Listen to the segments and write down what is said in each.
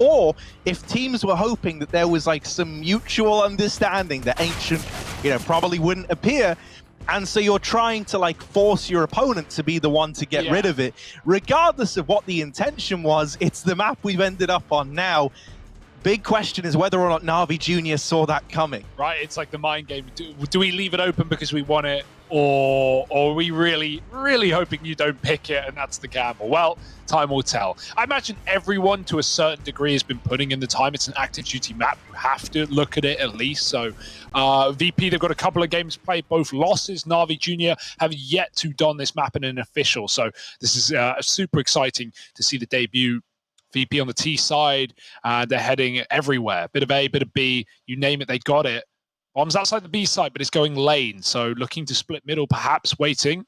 or if teams were hoping that there was like some mutual understanding that Ancient, probably wouldn't appear. And so you're trying to like force your opponent to be the one to get rid of it. Regardless of what the intention was, it's the map we've ended up on now. Big question is whether or not Navi Jr. saw that coming. Right, it's like the mind game. Do we leave it open because we want it, or are we really, really hoping you don't pick it and that's the gamble? Well, time will tell. I imagine everyone to a certain degree has been putting in the time. It's an active duty map. You have to look at it at least. So VP, they've got a couple of games played, both losses. Navi Jr. have yet to don this map in an official. So this is super exciting to see the debut. VP on the T side, they're heading everywhere. Bit of A, bit of B, you name it, they got it. Bombs outside the B side, but it's going lane. So looking to split middle, perhaps waiting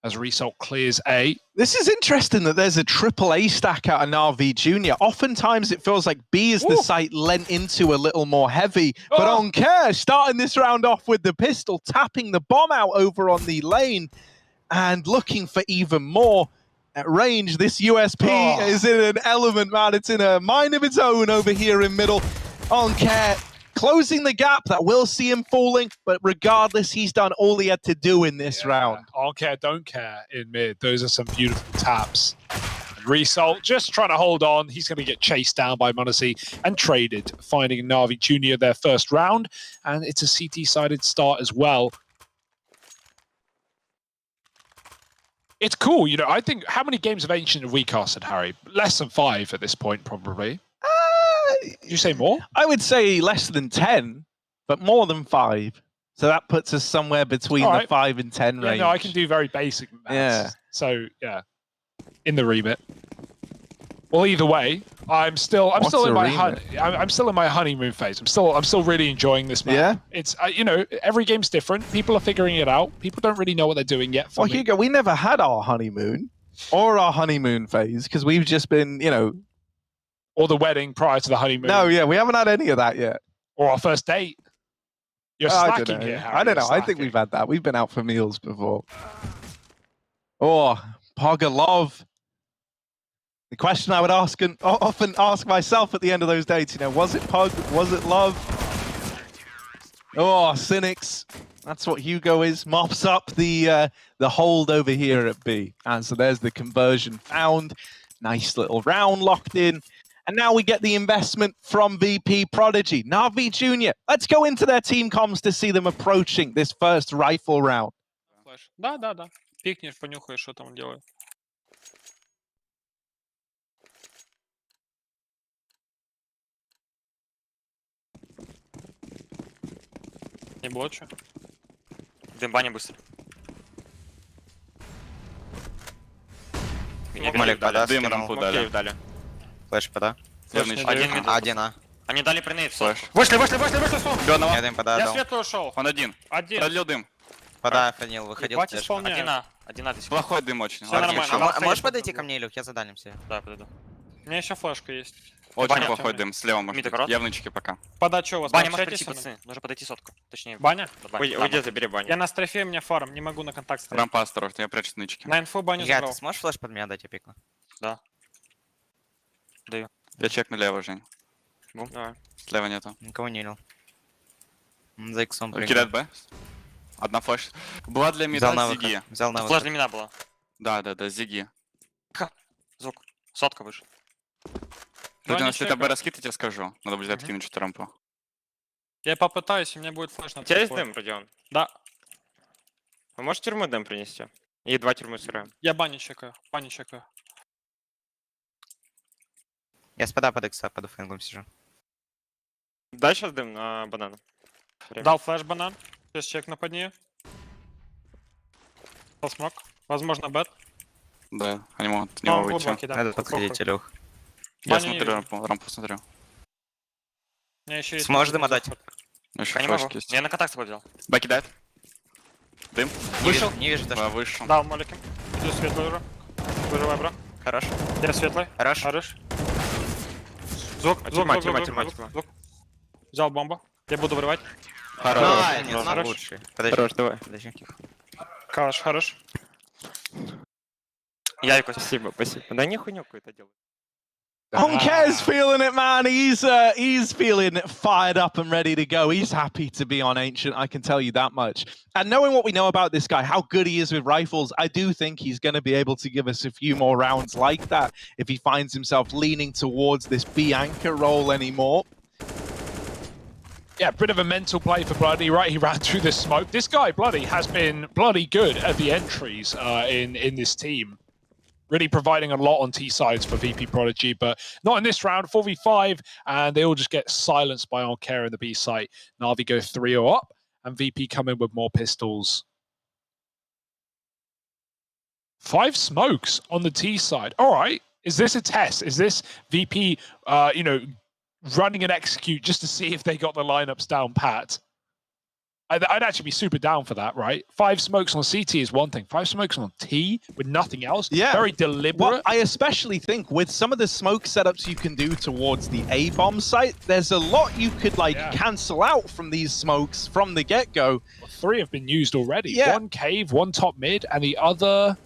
as Result clears A. This is interesting that there's a triple A stack out of Navi Jr. Oftentimes it feels like B is the site lent into a little more heavy, but on Care, starting this round off with the pistol, tapping the bomb out over on the lane and looking for even more. At range, this USP is in an element, man. It's in a mind of its own over here in middle. On Care, closing the gap that will see him falling, but regardless, he's done all he had to do in this round. On Care, don't care in mid. Those are some beautiful taps. Result just trying to hold on. He's going to get chased down by m0NESY and traded, finding Navi Jr. their first round, and it's a CT-sided start as well. It's cool, I think, how many games of Ancient have we casted, Harry? Less than 5 at this point, probably. Did you say more? I would say less than 10, but more than 5. So that puts us somewhere between the 5 and 10 range. No, I can do very basic maths. Yeah. So, in the remit. Well, either way, I'm still in my honeymoon phase. I'm still really enjoying this map. Yeah. It's every game's different. People are figuring it out. People don't really know what they're doing yet. Well, Hugo, we never had our honeymoon or our honeymoon phase because we've just been, or the wedding prior to the honeymoon. No, we haven't had any of that yet. Or our first date. You're slacking here, Harry. I don't know. I think we've had that. We've been out for meals before. Pogga Love. The question I would often ask myself at the end of those dates, was it Pug? Was it Love? Cynics. That's what Hugo is. Mops up the hold over here at B. And so there's the conversion found. Nice little round locked in. And now we get the investment from Vp.Prodigy. Navi Jr. Let's go into their team comms to see them approaching this first rifle round. Да. Пикнешь, понюхаешь, что там делает. Не блочу. Дым баня быстро. Молик пода, Дым рампу дали. дали. Флэш пода. Один. Они дали принейт. Флэш. Вышли, сон. Я дым пода Я дал. светлый ушел. Он один. Продлил дым. Пода фанил, выходил. Хватит исполнять. Один до сих пор. Плохой дым очень. Всё нормально. Можешь подойти ко мне, Илюх? Я задалимся. Да, подойду. У меня еще флешка есть. Очень Баня. плохой дым. Слева может Мид быть. аккурат. Я в нычке пока. Подача у вас. Баня может Пообщайтесь прийти, со мной. пацаны. Нужно подойти сотку. Точнее. Баня? Уйди, забери баню. Я на стрейфе, у меня фарм. Не могу на контакт стоять. Рампа осторожно, я прячусь в нычке. На инфу баню Я, забрал. ты сможешь флэш под меня дать, я пикну? Да. Даю. Я чекну лево, Жень. Давай. Слева нету. Никого не видел. За иксом Кидает Б. Одна флеш. Была для Взял мида на Зиги. выход. Взял на Флэш выход. для меня была. Да, Зиги. Звук. Сотка выше. Если они это чекают. Б раскид, я тебе скажу. Надо будет откинуть что-то рампу. Я попытаюсь, у меня будет флеш на У тебя есть телефон. дым, Родион? Да. Вы можете тюрьмы дым принести? И 2 тюрьмы сыграем. Я баню чекаю. Я с пода под икса, под фэнглом сижу. Дай сейчас дым на банан. Дал флеш банан. Сейчас чек на под нее. Дал смог. Возможно, бэт. Да, они могут от него выйти. Глубокий, да. Надо подходить, Илюх. Я Баню не смотрю вижу. рампу смотрю. У меня еще есть... Сможешь дыма дать? Еще Я не могу. флешки есть. Я на контакт взял. Б кидает. Дым. Вышел. Не вижу даже. Вышел. Дал молики. Иду светлый уже. Выживай, бро. Хорош. Я светлый. Хорош. Звук. Тюрьма. Взял бомбу. Я буду вырывать. Хорош. Лучший. Подожди. Давай. Подожди. Хорош. Я спасибо. Да не хуйню какую-то делаю. Onker's feeling it, man. He's feeling fired up and ready to go. He's happy to be on Ancient, I can tell you that much. And knowing what we know about this guy, how good he is with rifles, I do think he's going to be able to give us a few more rounds like that if he finds himself leaning towards this B anchor role anymore. Yeah, bit of a mental play for Bloody, right? He ran through the smoke. This guy, Bloody, has been bloody good at the entries in this team. Really providing a lot on T sides for Vp.Prodigy, but not in this round. 4v5, and they all just get silenced by Onker in the B site. Navi go 3-0 up, and VP come in with more pistols. 5 smokes on the T side. All right, is this a test? Is this VP, running an execute just to see if they got the lineups down pat? I'd actually be super down for that, right? 5 smokes on CT is one thing. 5 smokes on T with nothing else. Yeah. Very deliberate. Well, I especially think with some of the smoke setups you can do towards the A-bomb site, there's a lot you could cancel out from these smokes from the get-go. Well, 3 have been used already. Yeah. 1 cave, 1 top mid, and the other...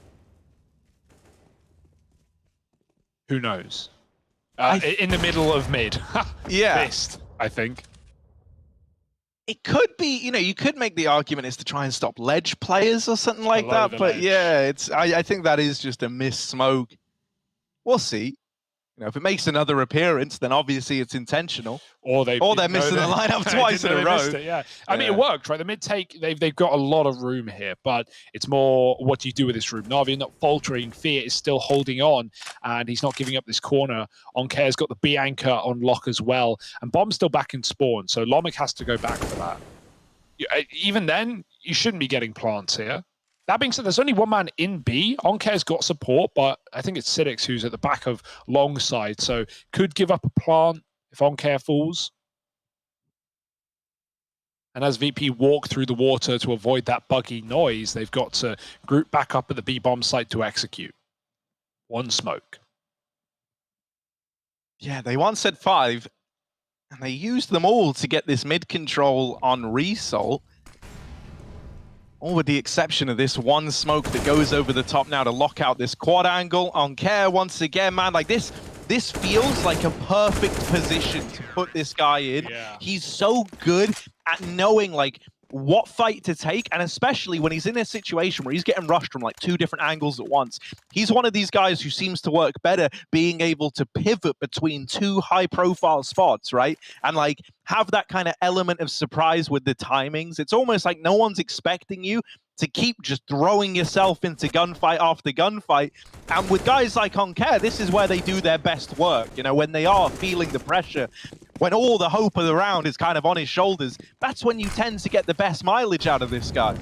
Who knows? In the middle of mid. Yeah. Missed, I think. It could be, you could make the argument is to try and stop ledge players or something like Below that. the But ledge. yeah, I think that is just a missed smoke. We'll see. If it makes another appearance, then obviously it's intentional. Or they're missing the lineup twice in a row. Yeah. I mean, it worked, right? The mid take, they've got a lot of room here, but it's more what do you do with this room? Navi not faltering. Fear is still holding on, and he's not giving up this corner. Onker's got the B anchor on lock as well, and Bomb's still back in spawn, so Lomic has to go back for that. Even then, you shouldn't be getting plants here. That being said, there's only 1 man in B. Onker's got support, but I think it's Sidix who's at the back of long side, so could give up a plant if Onker falls. And as VP walk through the water to avoid that buggy noise, they've got to group back up at the B bomb site to execute. 1 smoke. Yeah, they once said 5, and they used them all to get this mid control on Resol. All with the exception of this 1 smoke that goes over the top now to lock out this quad angle. Onker once again, man, like this feels like a perfect position to put this guy in. Yeah. He's so good at knowing what fight to take, and especially when he's in a situation where he's getting rushed from 2 different angles at once. He's one of these guys who seems to work better being able to pivot between 2 high-profile spots, right? And have that kind of element of surprise with the timings. It's almost like no one's expecting you to keep just throwing yourself into gunfight after gunfight. And with guys like Onker, this is where they do their best work, when they are feeling the pressure, when all the hope of the round is kind of on his shoulders, that's when you tend to get the best mileage out of this guy.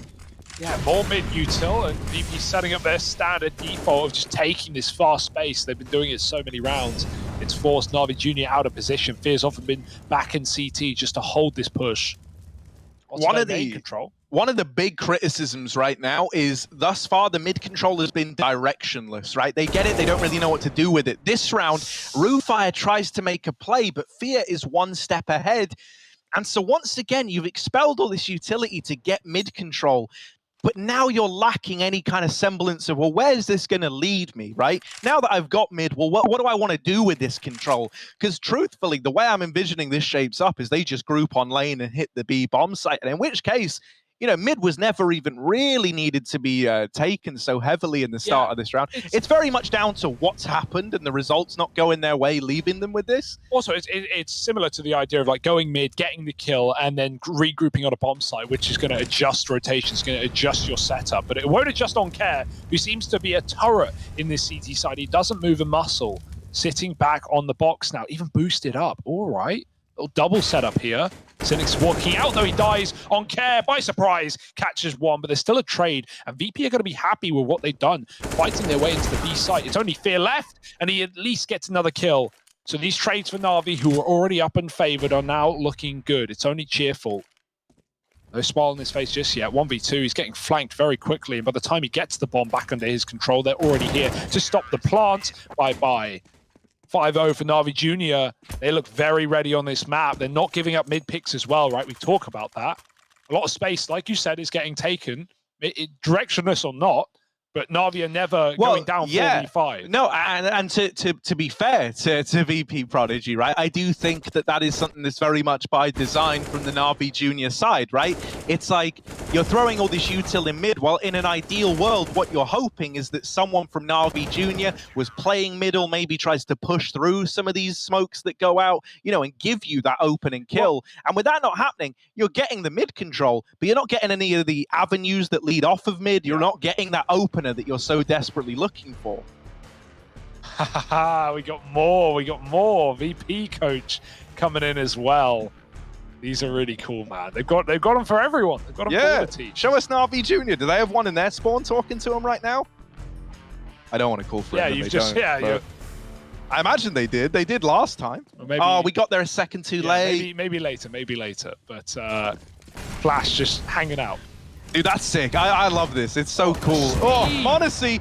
Yeah, more mid-util, and VP setting up their standard default of just taking this fast space. They've been doing it so many rounds. It's forced Navi Jr. out of position. Fear's often been back in CT just to hold this push. One of the big criticisms right now is thus far the mid control has been directionless, right? They get it, they don't really know what to do with it. This round, Roofire tries to make a play, but Fear is 1 step ahead. And so once again, you've expelled all this utility to get mid control, but now you're lacking any kind of semblance of, well, where's this going to lead me, right? Now that I've got mid, well, what do I want to do with this control? Because truthfully, the way I'm envisioning this shapes up is they just group on lane and hit the B bomb site, and in which case, mid was never even really needed to be taken so heavily in the start of this round. It's very much down to what's happened and the results not going their way, leaving them with this. Also, it's similar to the idea of going mid, getting the kill, and then regrouping on a bomb site, which is going to adjust rotations, going to adjust your setup. But it won't adjust Onker, who seems to be a turret in this CT side. He doesn't move a muscle, sitting back on the box now, even boosted up. All right. Little double setup here. Cynic's walking out, though he dies. Onker, by surprise, catches 1, but there's still a trade, and VP are going to be happy with what they've done, fighting their way into the B site. It's only Fear left, and he at least gets another kill. So these trades for Navi, who are already up and favored, are now looking good. It's only cheerful. No smile on his face just yet. 1v2, he's getting flanked very quickly, and by the time he gets the bomb back under his control, they're already here to stop the plant. Bye-bye. 5-0 for Navi Jr. They look very ready on this map. They're not giving up mid picks as well, right? We talk about that. A lot of space, like you said, is getting taken, directionless or not. But Navi are never going down 4v5. No, and to be fair to Vp.Prodigy, right? I do think that is something that's very much by design from the Navi Junior side, right? It's like you're throwing all this util in mid. Well, in an ideal world, what you're hoping is that someone from Navi Junior was playing middle, maybe tries to push through some of these smokes that go out, you know, and give you that opening kill. And with that not happening, you're getting the mid control, but you're not getting any of the avenues that lead off of mid. You're not getting that opener that you're so desperately looking for. We got more. VP coach coming in as well. These are really cool, man. They've got them for everyone. They've got them for all the teams. Show us Navi Junior. Do they have one in their spawn talking to him right now? I don't want to call for it. I imagine they did. They did last time. Maybe, we got there a second too late. Maybe later. But Flash just hanging out. Dude, that's sick. I love this. It's so cool. Oh, Monacy.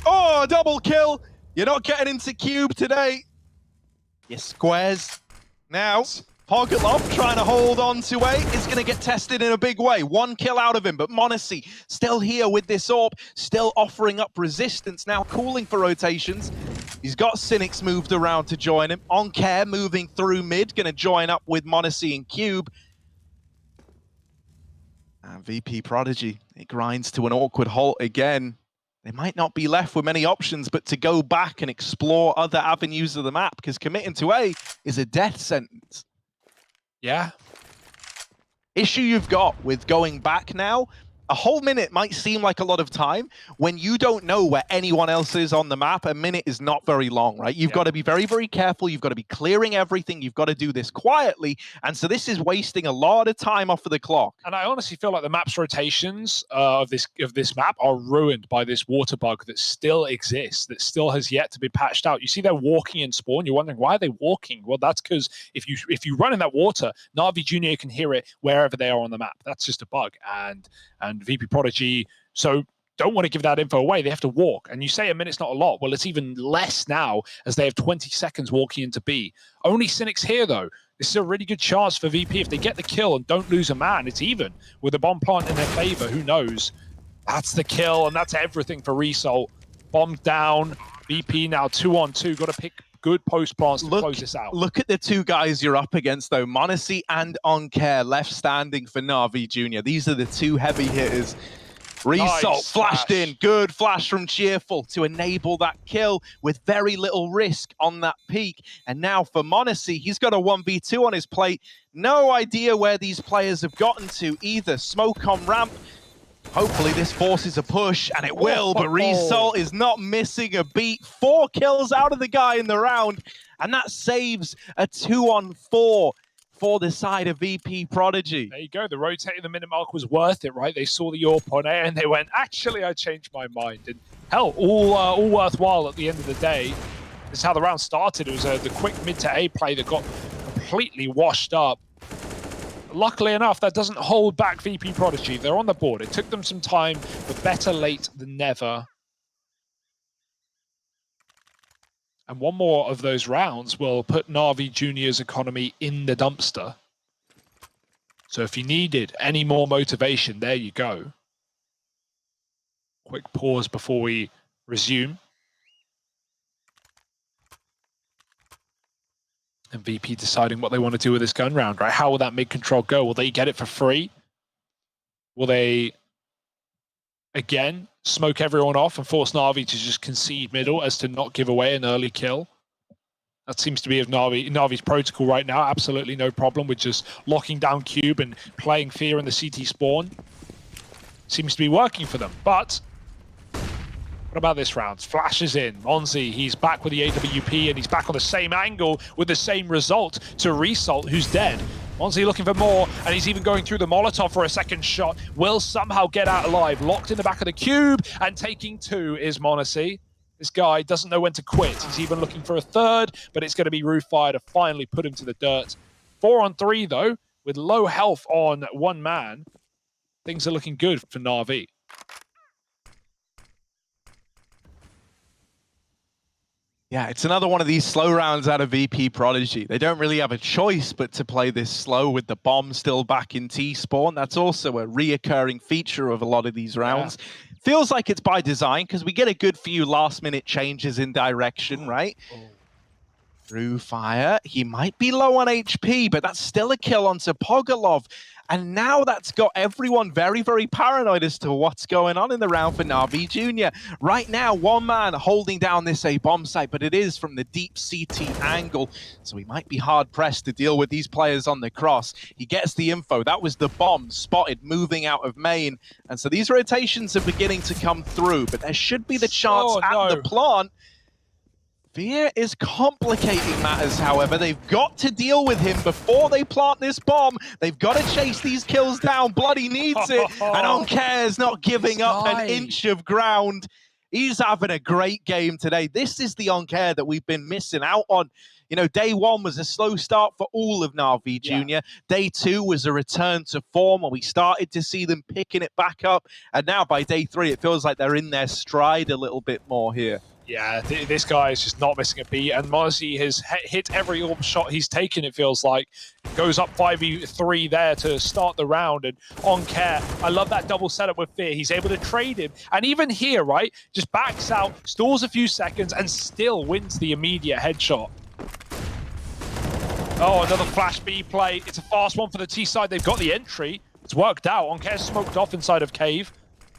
Oh, double kill. You're not getting into cube today. You squares. Now, Pogotlov trying to hold on to A is going to get tested in a big way. 1 kill out of him, but Monacy still here with this AWP, still offering up resistance, now calling for rotations. He's got Cynics moved around to join him. Oncare moving through mid, going to join up with Monacy and Cube. And Vp.Prodigy, it grinds to an awkward halt again. They might not be left with many options, but to go back and explore other avenues of the map, because committing to A is a death sentence. Yeah. Issue you've got with going back now, a whole minute might seem like a lot of time. When you don't know where anyone else is on the map, a minute is not very long, right? You've got to be very, very careful. You've got to be clearing everything. You've got to do this quietly. And so this is wasting a lot of time off of the clock. And I honestly feel like the map's rotations of this map are ruined by this water bug that still exists, that still has yet to be patched out. You see they're walking in spawn. You're wondering, why are they walking? Well, that's because if you run in that water, Navi Junior can hear it wherever they are on the map. That's just a bug. And Vp.Prodigy, so don't want to give that info away. They have to walk. And you say a minute's not a lot. Well, it's even less now as they have 20 seconds walking into B. Only Cynics here, though. This is a really good chance for VP. If they get the kill and don't lose a man, it's even. With a bomb plant in their favor, who knows? That's the kill, and that's everything for Result. Bomb down. VP now 2-on-2. Got to pick good post plants to close this out. Look at the two guys you're up against, though. Monacy and Oncare left standing for Navi Junior. These are the two heavy hitters. Result Nice flashed flash. in. Good flash from Cheerful to enable that kill with very little risk on that peak. And now for Monacy, he's got a 1v2 on his plate. No idea where these players have gotten to either. Smoke on ramp. Hopefully this forces a push, and it will, but Result is not missing a beat. 4 kills out of the guy in the round, and that saves a 2-on-4 for the side of Vp.Prodigy. There you go. The rotating the minute mark was worth it, right? They saw the AWP on air, and they went, actually, I changed my mind. And hell, all worthwhile at the end of the day. This is how the round started. It was the quick mid to A play that got completely washed up. Luckily enough, that doesn't hold back Vp.Prodigy. They're on the board. It took them some time, but better late than never. And one more of those rounds will put Navi Junior's economy in the dumpster. So if you needed any more motivation, there you go. Quick pause before we resume. And VP deciding what they want to do with this gun round, right? How will that mid-control go? Will they get it for free? Will they, again, smoke everyone off and force Navi to just concede middle as to not give away an early kill? That seems to be of Navi's protocol right now. Absolutely no problem with just locking down Cube and playing fear in the CT spawn. Seems to be working for them, but what about this round? Flashes in. Monzi, he's back with the AWP, and he's back on the same angle with the same result to Result, who's dead. Monzi looking for more, and he's even going through the Molotov for a second shot. Will somehow get out alive. Locked in the back of the Cube, and taking 2 is Monacy. This guy doesn't know when to quit. He's even looking for a third, but it's going to be roof fire to finally put him to the dirt. 4-on-3, though, with low health on one man. Things are looking good for Navi. Yeah, it's another one of these slow rounds out of Vp.Prodigy. They don't really have a choice but to play this slow with the bomb still back in T-spawn. That's also a reoccurring feature of a lot of these rounds. Feels like it's by design because we get a good few last-minute changes in direction, right? Through fire, he might be low on HP, but that's still a kill onto Pogolov. And now that's got everyone very, very paranoid as to what's going on in the round for Navi Jr. Right now, one man holding down this A bomb site, but it is from the deep CT angle. So he might be hard-pressed to deal with these players on the cross. He gets the info. That was the bomb spotted moving out of main. And so these rotations are beginning to come through, but there should be the chance at the plant. Fear is complicating matters, however. They've got to deal with him before they plant this bomb. They've got to chase these kills down. Bloody needs it. And Oncair is not giving up an inch of ground. He's having a great game today. This is the Oncair that we've been missing out on. You know, day one was a slow start for all of Navi Jr. Day two was a return to form, and we started to see them picking it back up. And now by day three, it feels like they're in their stride a little bit more here. Yeah, this guy is just not missing a beat, and Monacy has hit every orb shot he's taken, it feels like. Goes up 5v3 there to start the round, and Oncair, I love that double setup with Fear. He's able to trade him, and even here, right, just backs out, stalls a few seconds, and still wins the immediate headshot. Oh, another flash B play. It's a fast one for the T side. They've got the entry. It's worked out. Oncair smoked off inside of Cave.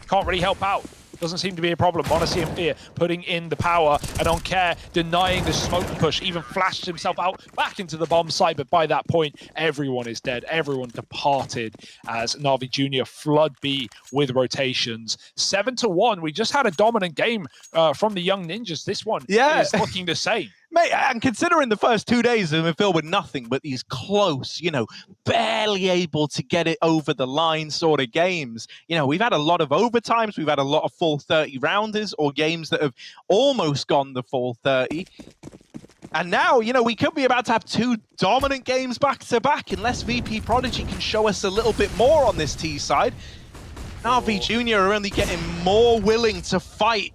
Can't really help out. Doesn't seem to be a problem. Monacy and Fear putting in the power, and Oncair denying the smoke push, even flashed himself out back into the bomb site, but by that point, everyone is dead. Everyone departed as Navi Jr. flood B with rotations. 7-1. We just had a dominant game from the Young Ninjas. This one is looking the same. Mate, and considering the first 2 days have been filled with nothing but these close, you know, barely able to get it over the line sort of games. You know, we've had a lot of overtimes, we've had a lot of full 30 rounders or games that have almost gone the full 30. And now, you know, we could be about to have two dominant games back to back unless Vp.Prodigy can show us a little bit more on this T side. Navi Jr. are only getting more willing to fight.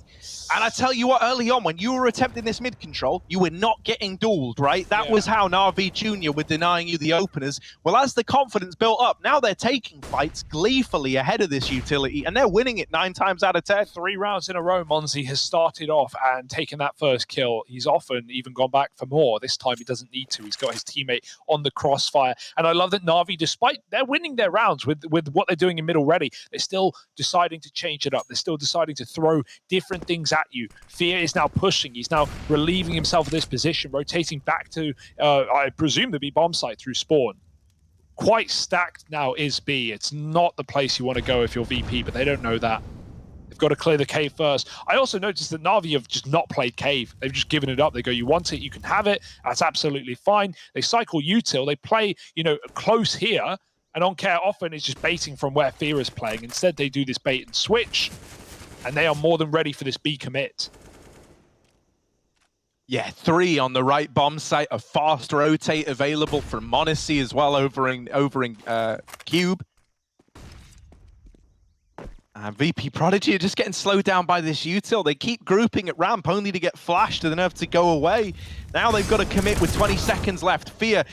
And I tell you what, early on, when you were attempting this mid-control, you were not getting dueled, right? That was how Navi Jr. were denying you the openers. Well, as the confidence built up, now they're taking fights gleefully ahead of this utility, and they're winning it 9 times out of 10. 3 rounds in a row, Monzi has started off and taken that first kill. He's often even gone back for more. This time he doesn't need to. He's got his teammate on the crossfire. And I love that Navi, despite they're winning their rounds with what they're doing in middle ready, they're still deciding to change it up. They're still deciding to throw different things at you. Fear is now pushing. He's now relieving himself of this position, rotating back to, I presume, to be bomb site through spawn. Quite stacked now is B. It's not the place you want to go if you're VP, but they don't know that. They've got to clear the cave first. I also noticed that Navi have just not played cave. They've just given it up. They go, you want it, you can have it. That's absolutely fine. They cycle util. They play, you know, close here, and Oncair often is just baiting from where Fear is playing. Instead, they do this bait and switch. And they are more than ready for this B commit. Yeah, 3 on the right bomb site. A fast rotate available from Monacy as well over in Cube. And Vp.Prodigy are just getting slowed down by this util. They keep grouping at ramp only to get flashed and then have to go away. Now they've got to commit with 20 seconds left. Fear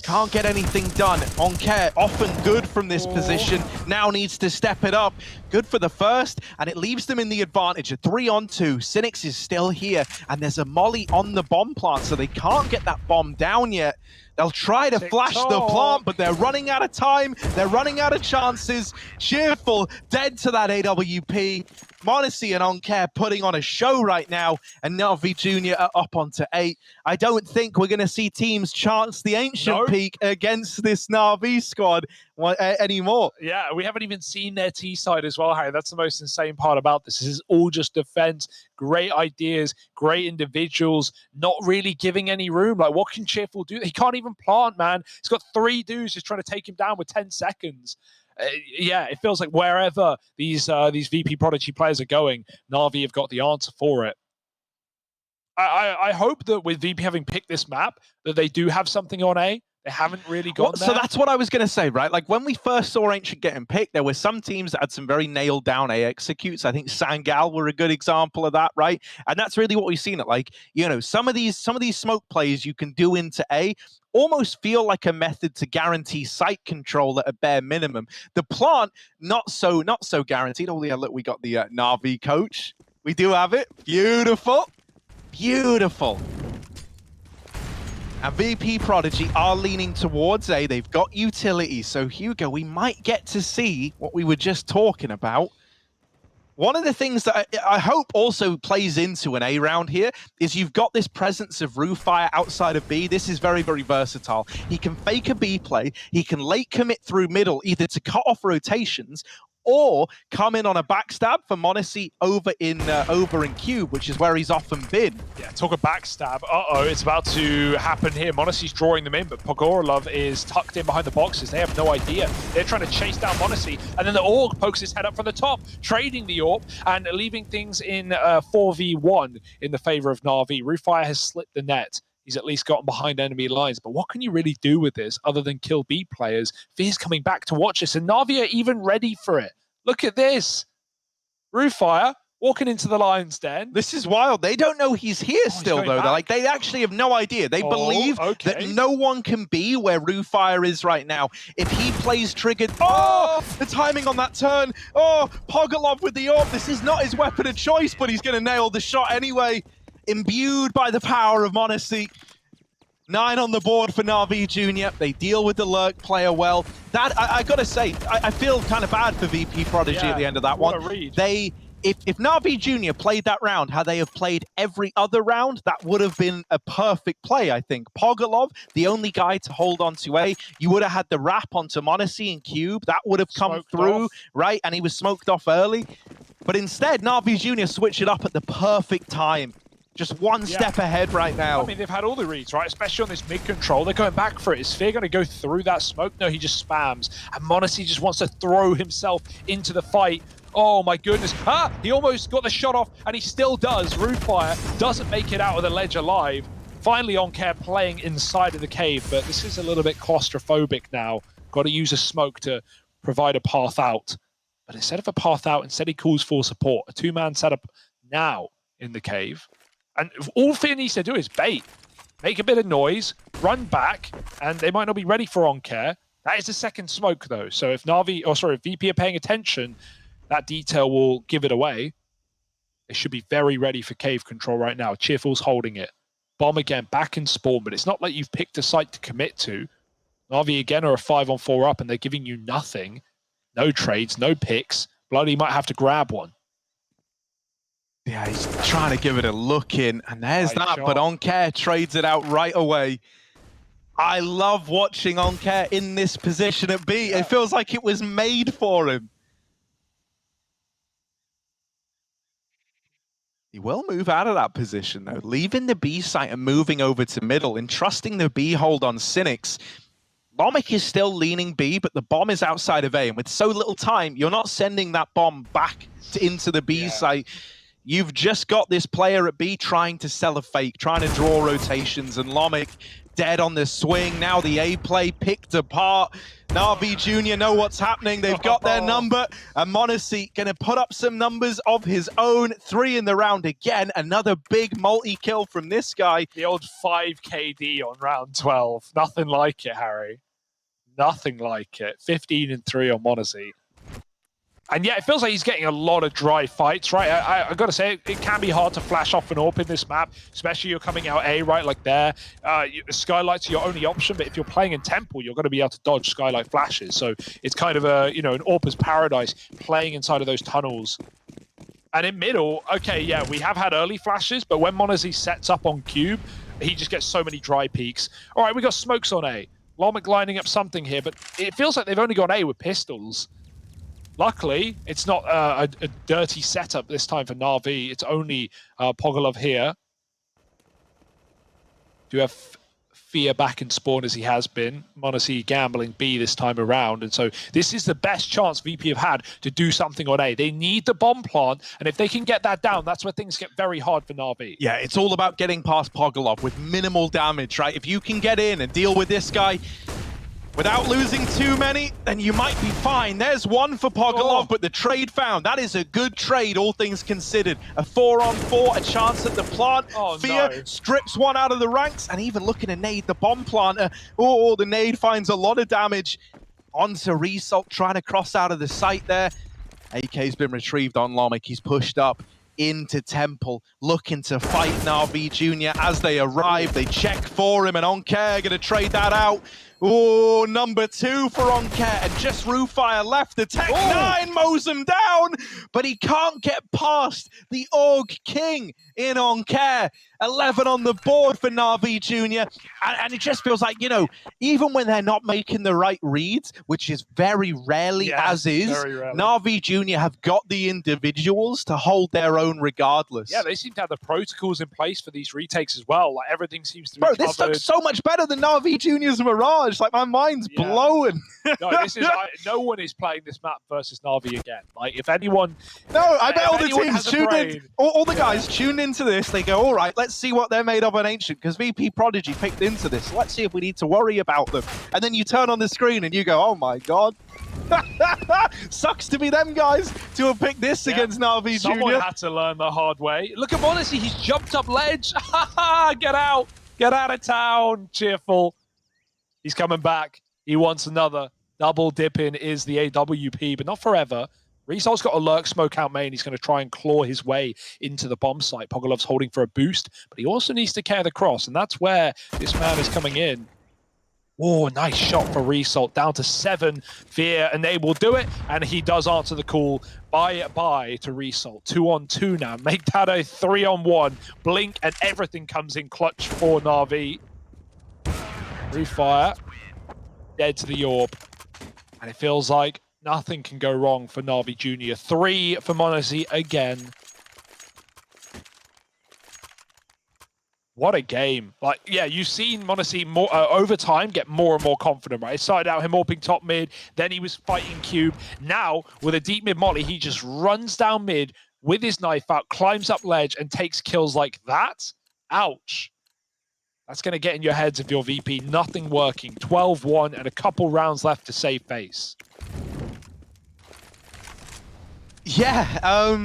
can't get anything done. Oncair, often good from this position, now needs to step it up. Good for the first, and it leaves them in the advantage. A 3-on-2. Cynics is still here, and there's a molly on the bomb plant, so they can't get that bomb down yet. They'll try to flash the plant, but they're running out of time. They're running out of chances. Cheerful, dead to that AWP. Monacy and Oncair putting on a show right now, and Navi Jr. are up onto 8. I don't think we're going to see teams chance the Ancient Peak against this Navi squad anymore. Yeah, we haven't even seen their T side as well, Harry. That's the most insane part about this. This is all just defense, great ideas, great individuals, not really giving any room. Like, what can Cheerful do? He can't even plant, man. He's got 3 dudes just trying to take him down with 10 seconds. Yeah, it feels like wherever these Vp.Prodigy players are going, Navi have got the answer for it. I hope that with VP having picked this map, that they do have something on A. They haven't really got there. So that's what I was going to say, right? Like, when we first saw Ancient getting picked, there were some teams that had some very nailed down A executes. I think Sangal were a good example of that, right? And that's really what we've seen. It like, you know, some of these smoke plays you can do into A, almost feel like a method to guarantee site control at a bare minimum. The plant, not so guaranteed. Oh yeah, look, we got the Navi coach. We do have it. Beautiful. Beautiful. And Vp.Prodigy are leaning towards A. They've got utility. So Hugo, we might get to see what we were just talking about. One of the things that I hope also plays into an A round here is you've got this presence of Roofire outside of B. This is very, very versatile. He can fake a B play. He can late commit through middle, either to cut off rotations or come in on a backstab for m0NESY over in Cube, which is where he's often been. Yeah, talk a backstab. Uh-oh, it's about to happen here. m0NESY's drawing them in, but Pogorelov is tucked in behind the boxes. They have no idea. They're trying to chase down m0NESY, and then the Org pokes his head up from the top, trading the AWP and leaving things in 4v1 in the favor of Navi. Roofire has slipped the net. He's at least gotten behind enemy lines. But what can you really do with this other than kill B players? Fear's coming back to watch this, and Navi are even ready for it. Look at this. Roofire walking into the lion's den. This is wild. They don't know he's here still, though. They're like, they actually have no idea. They believe that no one can be where Roofire is right now. If he plays triggered... Oh! The timing on that turn. Oh, Pogorelov with the AWP. This is not his weapon of choice, but he's going to nail the shot anyway. Imbued by the power of m0NESY. 9 on the board for Navi Jr. They deal with the lurk player well. That I gotta say, I feel kind of bad for Vp.Prodigy at the end of that one. If Navi Jr. played that round how they have played every other round, that would have been a perfect play, I think. Pogorelov, the only guy to hold on to A. You would have had the wrap onto m0NESY and Cube. That would have come through, right? And he was smoked off early. But instead, Navi Jr. switched it up at the perfect time. Just one step ahead right now. I mean, they've had all the reads, right? Especially on this mid-control. They're going back for it. Is Sphere going to go through that smoke? No, he just spams. And m0NESY just wants to throw himself into the fight. Oh, my goodness. Ah! He almost got the shot off, and he still does. Roofire doesn't make it out of the ledge alive. Finally, Oncare playing inside of the cave, but this is a little bit claustrophobic now. Got to use a smoke to provide a path out. But instead of a path out, instead he calls for support. A two-man setup now in the cave. And all Fear needs to do is bait, make a bit of noise, run back, and they might not be ready for Oncare. That is the second smoke, though. So if if VP are paying attention, that detail will give it away. They should be very ready for cave control right now. Cheerful's holding it. Bomb again, back in spawn, but it's not like you've picked a site to commit to. Navi again are a 5-on-4 up, and they're giving you nothing. No trades, no picks. Bloody might have to grab one. Yeah, he's trying to give it a look in, and there's that, shot. But Oncare trades it out right away. I love watching Oncare in this position at B. It feels like it was made for him. He will move out of that position, though, leaving the B site and moving over to middle and trusting the B hold on Cynics. Lomic is still leaning B, but the bomb is outside of A, and with so little time, you're not sending that bomb back into the B site. You've just got this player at B trying to sell a fake, trying to draw rotations, and Lomic dead on the swing. Now the A play picked apart. Navi Jr. know what's happening. They've got their number, and m0NESY going to put up some numbers of his own. 3 in the round again. Another big multi-kill from this guy. The old 5 KD on round 12. Nothing like it, Harry. Nothing like it. 15 and 3 on m0NESY. And yeah, it feels like he's getting a lot of dry fights, right? I got to say, it can be hard to flash off an AWP in this map, especially you're coming out A, right, like there. Skylight's your only option, but if you're playing in Temple, you're going to be able to dodge Skylight flashes. So it's kind of a, an AWPer's paradise playing inside of those tunnels. And in middle, okay, yeah, we have had early flashes, but when m0NESY sets up on Cube, he just gets so many dry peaks. All right, we got smokes on A. Lomic lining up something here, but it feels like they've only got A with pistols. Luckily, it's not a dirty setup this time for Navi. It's only Pogorelov here. Do have Fear back in spawn as he has been. m0NESY gambling B this time around. And so this is the best chance VP have had to do something on A. They need the bomb plant, and if they can get that down, that's where things get very hard for Navi. Yeah, it's all about getting past Pogorelov with minimal damage, right? If you can get in and deal with this guy, Without losing too many, then you might be fine. There's one for Pogolov, but the trade found. That is a good trade, all things considered. A 4-on-4, a chance at the plant. Fear strips one out of the ranks, and even looking to nade the bomb planter. Oh, the nade finds a lot of damage. Onto Result, trying to cross out of the site there. AK's been retrieved on Lomik. He's pushed up into Temple, looking to fight Navi Jr. As they arrive, they check for him, and Onker gonna trade that out. Oh, number 2 for Onker, and just Roofire left. The Tech 9 mows him down, but he can't get past the Org King in Onker. 11 on the board for Navi Jr. And it just feels like, you know, even when they're not making the right reads, which is very rarely as is, Navi Jr. have got the individuals to hold their own regardless. Yeah, they seem to have the protocols in place for these retakes as well. Like, everything seems to be Bro, this looks so much better than Navi Jr.'s Mirage. Like, my mind's blowing. No, this is no one is playing this map versus Navi again. Like, if anyone... No, I bet all the teams tuned in. All the guys tuned into this. They go, all right, let's see what they're made of on Ancient, because Vp.Prodigy picked into this. Let's see if we need to worry about them. And then you turn on the screen and you go, oh my god. Sucks to be them guys to have picked this against Navi Jr. Someone had to learn the hard way. Look at Monacy, he's jumped up ledge. Get out. Get out of town, Cheerful. He's coming back. He wants another. Double dipping is the AWP, but not forever. Result's got a lurk smoke out main. He's going to try and claw his way into the bomb site. Pogolov's holding for a boost, but he also needs to carry the cross, and that's where this man is coming in. Oh, nice shot for Result. Down to 7. Fear, and they will do it, and he does answer the call. Bye to Result. 2-on-2 now. Make that a 3-on-1. Blink, and everything comes in clutch for Navi. Refire. Dead to the orb. And it feels like nothing can go wrong for Navi Jr. 3 for Monacy again. What a game. Like, yeah, you've seen Monacy more over time get more and more confident, right? It started out him AWPing top mid, then he was fighting Cube. Now, with a deep mid molly, he just runs down mid with his knife out, climbs up ledge, and takes kills like that. Ouch. That's going to get in your heads if you're VP. Nothing working. 12-1 and a couple rounds left to save face. Yeah,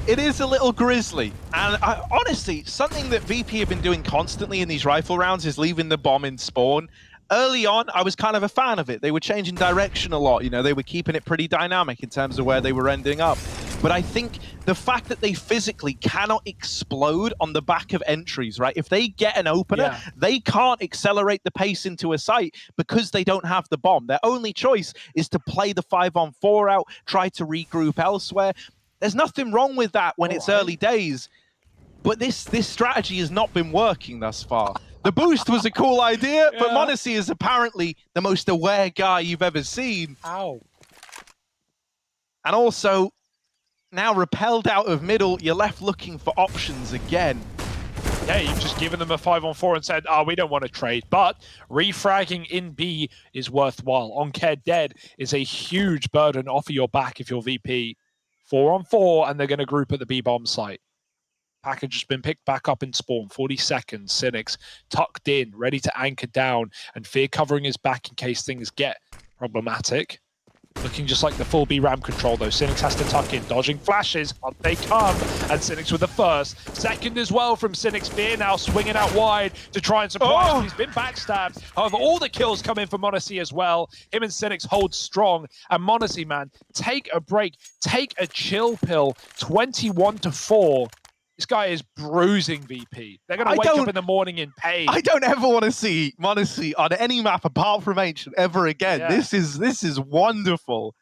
it is a little grisly. And honestly, something that VP have been doing constantly in these rifle rounds is leaving the bomb in spawn. Early on, I was kind of a fan of it. They were changing direction a lot. You know, they were keeping it pretty dynamic in terms of where they were ending up. But I think the fact that they physically cannot explode on the back of entries, right? If they get an opener, they can't accelerate the pace into a site because they don't have the bomb. Their only choice is to play the 5-on-4 out, try to regroup elsewhere. There's nothing wrong with that when it's early days. But this strategy has not been working thus far. The boost was a cool idea, but Monacy is apparently the most aware guy you've ever seen. Ow. And also, now repelled out of middle, you're left looking for options again. Yeah, you've just given them a 5-on-4 and said, we don't want to trade. But refragging in B is worthwhile. Onker dead is a huge burden off of your back if you're VP. 4-on-4, and they're going to group at the B bomb site. Package has been picked back up in spawn. 40 seconds. Cynics tucked in, ready to anchor down, and Fear covering his back in case things get problematic. Looking just like the full B ram control though. Cynics has to tuck in, dodging flashes. Up they come, and Cynics with the first. Second as well from Cynics. Fear now swinging out wide to try and surprise him. He's been backstabbed. However, all the kills come in for Monacy as well. Him and Cynics hold strong. And Monacy, man, take a break. Take a chill pill. 21-4. This guy is bruising VP. They're going to wake up in the morning in pain. I don't ever want to see Monacy on any map apart from Ancient ever again. Yeah. This is wonderful.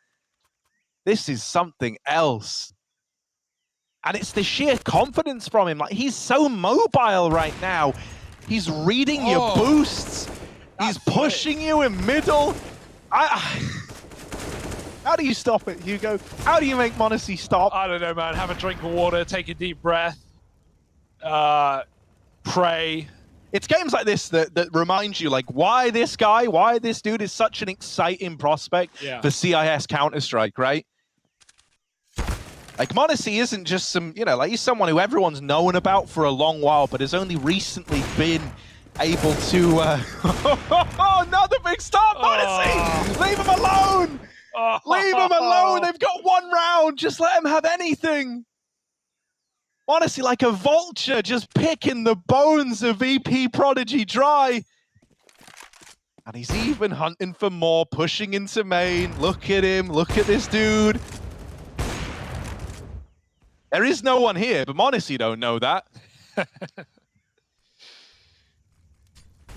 This is something else. And it's the sheer confidence from him. Like, he's so mobile right now. He's reading your boosts. He's pushing you in middle. How do you stop it, Hugo? How do you make Monacy stop? I don't know, man. Have a drink of water, take a deep breath, pray. It's games like this that remind you, like, why this guy, why this dude is such an exciting prospect for CIS Counter-Strike, right? Like, Monacy isn't just some, you know, like, he's someone who everyone's known about for a long while, but has only recently been able to... Another big start, Odyssey! Leave him alone! Leave him alone! They've got 1 round! Just let him have anything! Honestly, like a vulture, just picking the bones of Vp.Prodigy dry. And he's even hunting for more, pushing into main. Look at him, look at this dude. There is no one here, but Monacy don't know that.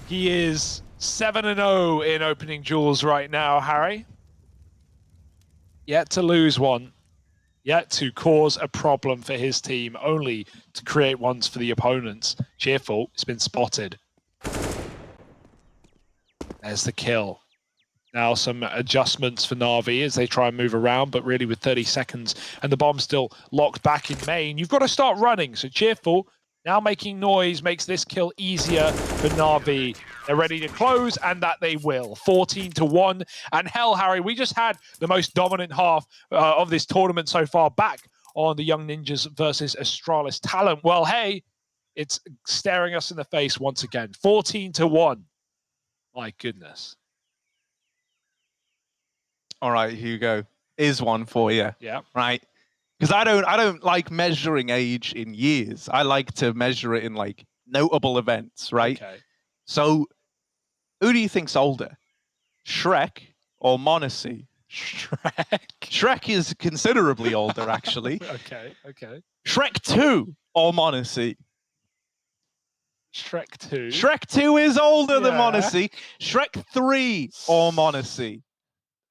He is 7-0 in opening duels right now, Harry. Yet to lose one. Yet to cause a problem for his team, only to create ones for the opponents. Cheerful, it's been spotted. There's the kill. Now some adjustments for Navi as they try and move around, but really with 30 seconds and the bomb still locked back in main, you've got to start running. So Cheerful now making noise makes this kill easier for Navi. They're ready to close, and that they will. 14-1. And hell, Harry, we just had the most dominant half of this tournament so far back on the Young Ninjas versus Astralis Talent. Well, hey, it's staring us in the face once again. 14-1. My goodness. All right, Hugo, is one for you. Yeah. Right. Because I don't like measuring age in years. I like to measure it in like notable events, right? Okay. So, who do you think's older, Shrek or Monacy? Shrek is considerably older, actually. Okay. Shrek 2 or Monacy? Shrek 2. Shrek 2 is older than Yeah. Monacy. Shrek 3 or Monacy?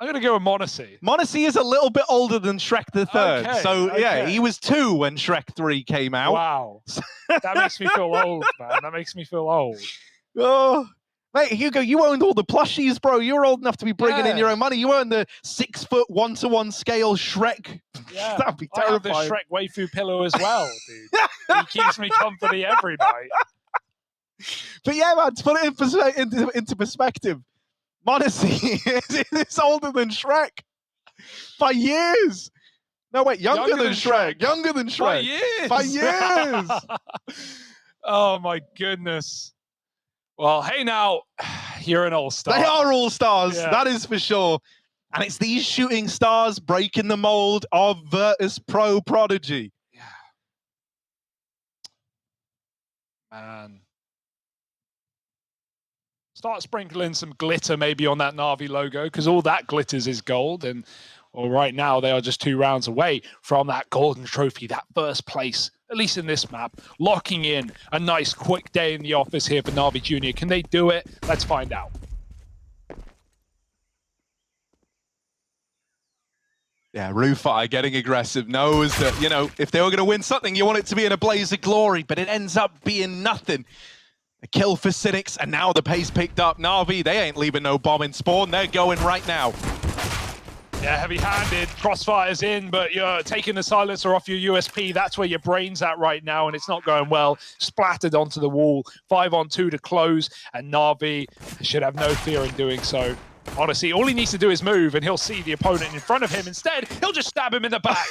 I'm going to go with Monacy. Monacy is a little bit older than Shrek the Third. Okay, So, yeah, okay. he was 2 when Shrek 3 came out. Wow. That makes me feel old, man. That makes me feel old. Oh, mate, Hugo, you owned all the plushies, bro. You were old enough to be bringing in your Yeah. own money. You owned the 6-foot 1-to-1 scale Shrek. Yeah. That'd be I have the terrifying. Shrek waifu pillow as well, dude. He keeps me company every night. But yeah, man, to put it into perspective, Monacy is older than Shrek by years. No, wait, younger than Shrek. Younger than By Shrek. years. By years. Oh, my goodness. Well, hey, now, you're an all-star. They are all stars, Yeah. that is for sure. And it's these shooting stars breaking the mold of Vp.Prodigy. Yeah. Man. Start sprinkling some glitter maybe on that Navi logo, because all that glitters is gold. And well, right now they are just 2 rounds away from that golden trophy, that first place, at least in this map, locking in a nice quick day in the office here for Navi Junior. Can they do it? Let's find out. Yeah, Rufai getting aggressive knows that, you know, if they were going to win something, you want it to be in a blaze of glory, but it ends up being nothing. A kill for Cynics, and now the pace picked up. Navi, they ain't leaving no bomb in spawn. They're going right now. Yeah, heavy-handed, crossfire's in, but you're taking the silencer off your USP. That's where your brain's at right now, and it's not going well. Splattered onto the wall. 5-on-2 to close, and Navi should have no fear in doing so. Honestly, all he needs to do is move, and he'll see the opponent in front of him. Instead, he'll just stab him in the back.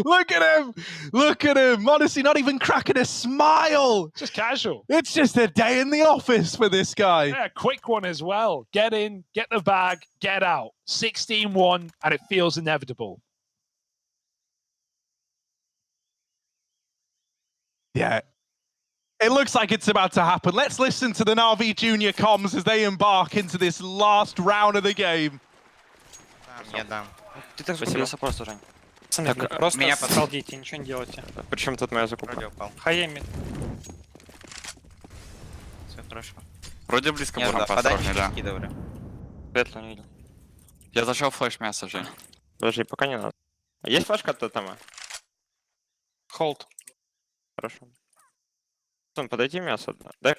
Look at him! Look at him! Honestly, not even cracking a smile! Just casual. It's just a day in the office for this guy. Yeah, quick one as well. Get in, get the bag, get out. 16-1, and it feels inevitable. Yeah. It looks like it's about to happen. Let's listen to the Navi Junior comms as they embark into this last round of the game. Я дам. Ты так Спасибо. закупился просто, Жень. Пацаны, Так, просто меня потом- салдите, ничего не делайте. Причем тут моя закупка? Вроде упал. Хаеми. Все хорошо. Вроде близко Нет, был да, рампа, осторожней, подачи да. скидывали. Светло не видел. Я зашел флеш мясо, Жень. Подожди, пока не надо. Есть флешка от Тоттема? Холд. Хорошо. Сон, подойди мясо. Дай.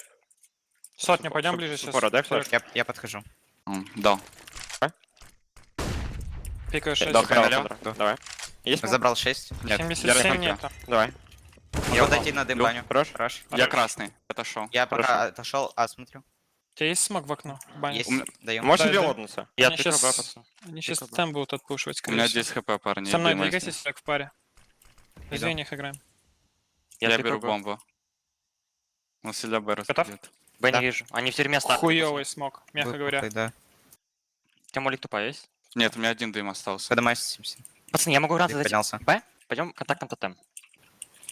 Сотню, пойдем ближе сейчас. Скоро, дай флеш. Я подхожу. Дал. Пикаю 6. Да, Дал, налево. Тодор. Давай. Есть? Забрал 6. Нет, 77 я нету. Давай. Я подойти на дымбаню. Хорош. Хорош. Я красный, отошел. Я пока Хорошо. отошел, смотрю. У тебя есть смог в окно? Баня. Есть, меня- даю. Можешь Да, две да. лоднуться? Они сейчас Пикабэ. там будут отпушивать, У скорее меня всего. 10 хп, парни. Со мной я думаю, двигайтесь, если- так в паре. Без Иду. них играем. Я беру пикаю. бомбу. Он сильно Б Готов? распределит. Б не Да. вижу. Они все время стакают. Хуёвый смог, мягко Был говоря. похуй, да. У тебя молик тупая есть? Нет, у меня один дым остался. Поднимайся, Симси. Пацаны, я могу раз Ты задать. поднялся. Б? Пойдем контактом тотем.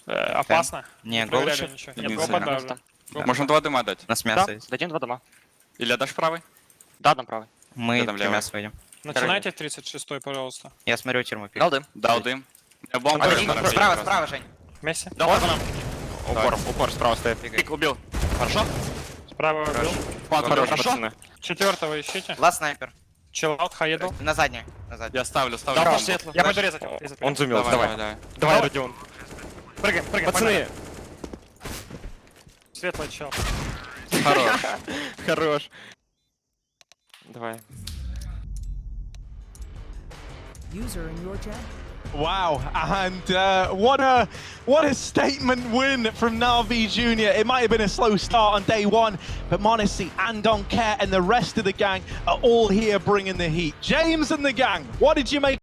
Опасно. Не, Проверяли голыши. ничего. Не Я знаю. го подавлю. Да. Можно 2 дыма дать. У нас Да, мясо есть. дадим 2 дома. Или отдашь правый? Да, дам правый. Мы Я там 3 левый. мяса выйдем. Начинайте 36-й, пожалуйста. Я смотрю тюрьму. Дал дым. Дал дым. У меня бомба. Один, на Справа, просто. справа, Жень. Месси. Дал по нам. Упор справа стоит. Пик убил. Хорошо? Справа убил. Хорош, Хорошо? пацаны. 4-го ищите. Ласт снайпер. Чиллаут, хаедл. На заднюю. На заднюю. Я ставлю Дал бомбу. по светлу. Я пойду резать. резать. Он зумил, давай. Давай. Давай, Родион. Прыгаем, прыгаем. Пацаны, Светлый чел. Хорош. хорош. Давай. User in your channel. Wow, and what a statement win from Navi Junior. It might have been a slow start on day one, but Monacy and Care and the rest of the gang are all here bringing the heat. James and the gang, what did you make?